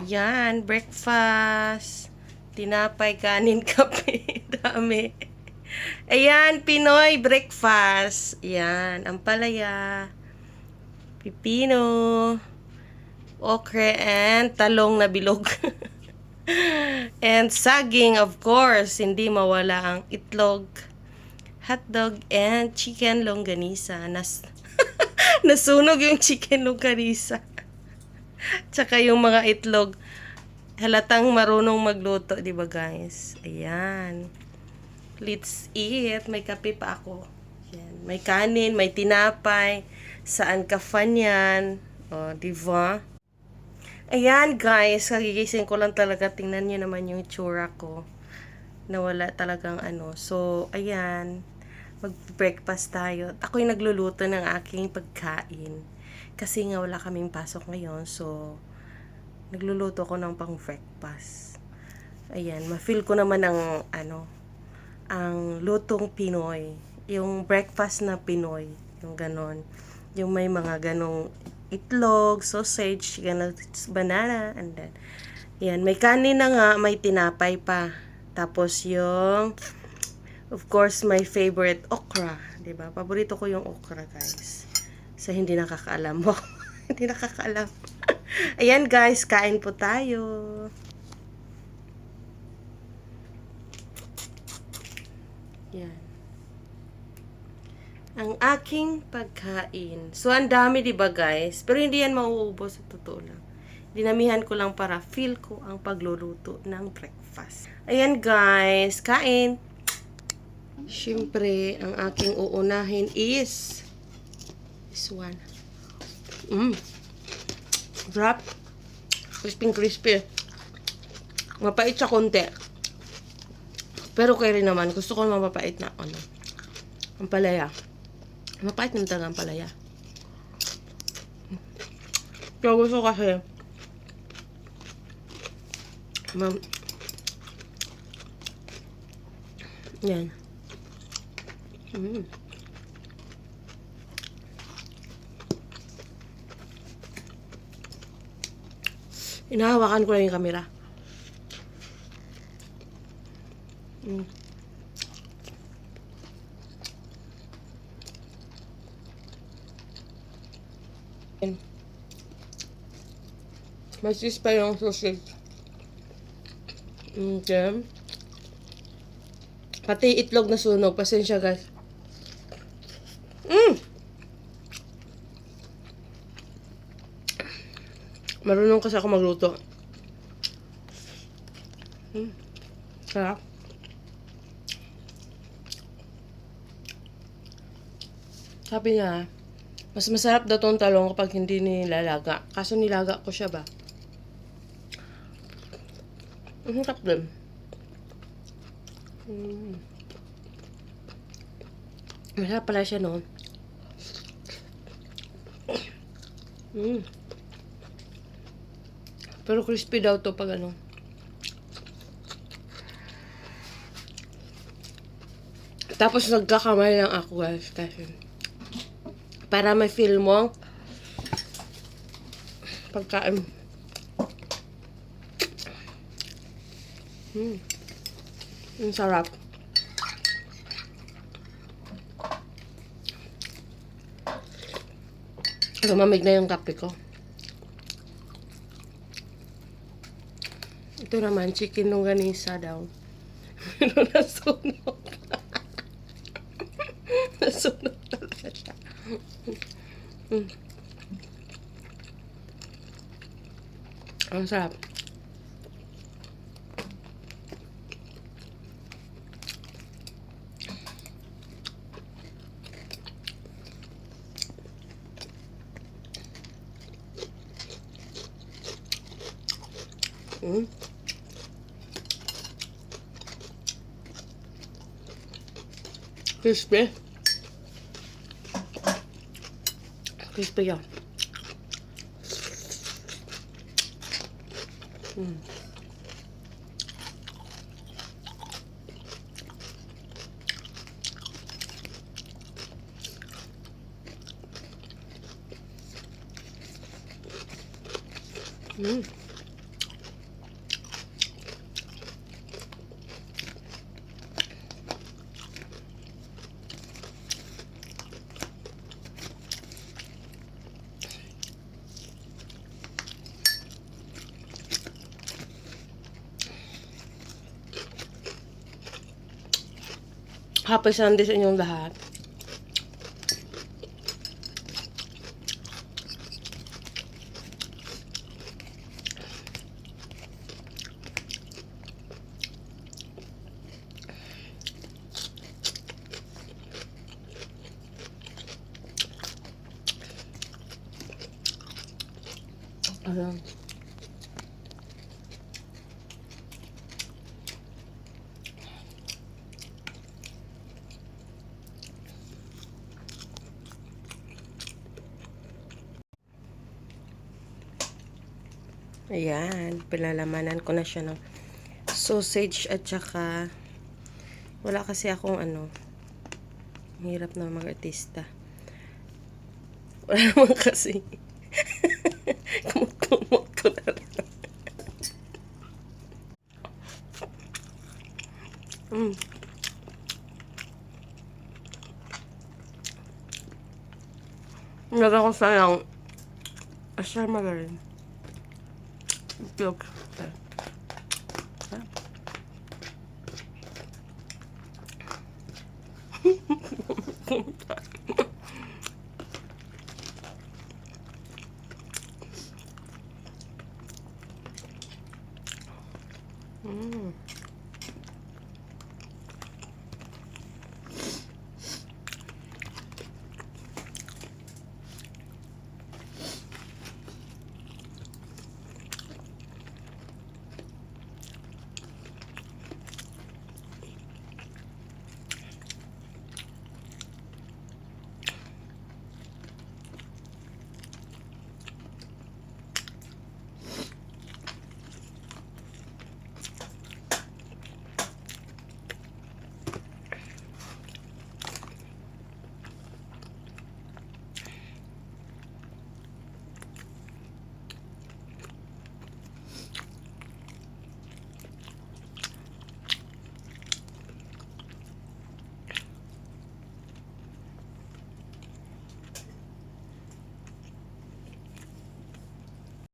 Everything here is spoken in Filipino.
Yan, breakfast. Tinapay, kanin, kape. Dami. Ayan, Pinoy breakfast. Yan, ampalaya, pipino, okra, and talong na bilog. And saging, of course. Hindi mawala ang itlog, hotdog, and chicken longganisa. Nasunog yung chicken longganisa. Tsaka yung mga itlog. Halatang marunong magluto, di ba guys? Ayan. Let's eat. May kape pa ako. Ayan. May kanin, may tinapay. Saan ka fan yan? O, di ba? Ayan guys, kagigising ko lang talaga. Tingnan nyo naman yung itsura ko. Nawala talagang ano. So, ayan. Mag-breakfast tayo. Ako'y nagluluto ng aking pagkain. Kasi nga wala kaming pasok ngayon. So, nagluluto ko ng pang breakfast. Ayan, ma-feel ko naman ang ang lutong Pinoy. Yung breakfast na Pinoy. Yung ganon. Yung may mga ganong itlog, sausage, ganon, banana, and then, yan, may kanin na nga, may tinapay pa. Tapos yung, of course, my favorite, okra. Diba? Paborito ko yung okra, guys. Sa hindi nakakaalam mo. Hindi nakakaalam. Ayan guys, kain po tayo. Yan. Ang aking pagkain. So, ang dami diba guys? Pero hindi yan mauubos sa totoo lang. Dinamihan ko lang para feel ko ang pagluluto ng breakfast. Ayan guys, kain. Siyempre, ang aking uunahin is this one. Wrap. Crispy. Mapait siya konti. Pero kaya rin naman, gusto ko mapapait na ampalaya. Mapait naman talaga ampalaya. Pero gusto kasi yan. Inahawakan ko lang yung camera. May cheese pa yung sausage. Okay. Pati itlog na sunog. Pasensya guys. Marunong kasi ako magluto. Sarap. Sabi niya, mas masarap daw tong talong kapag hindi nilalaga. Kaso nilaga ko siya ba? Ang sarap din. Masarap pala siya noon. Pero crispy daw to pag ano. Tapos nagkakamay lang ako guys kasi para may feel mo pagkain. Ang sarap. Lumamig na yung kape ko. Ito naman, chicken longganisa daw. Pero nasunog. Nasunog talaga siya. Ang sarap. Crispy. Crispy yan. Happy Sunday sa inyong lahat. Ayan. Ayan, pinalamanan ko na siya ng sausage at saka wala kasi akong ano, hirap na mag-artista. Wala naman kasi. Kumot ko na lang. Nilagay ko sayang asar magaling. Joke.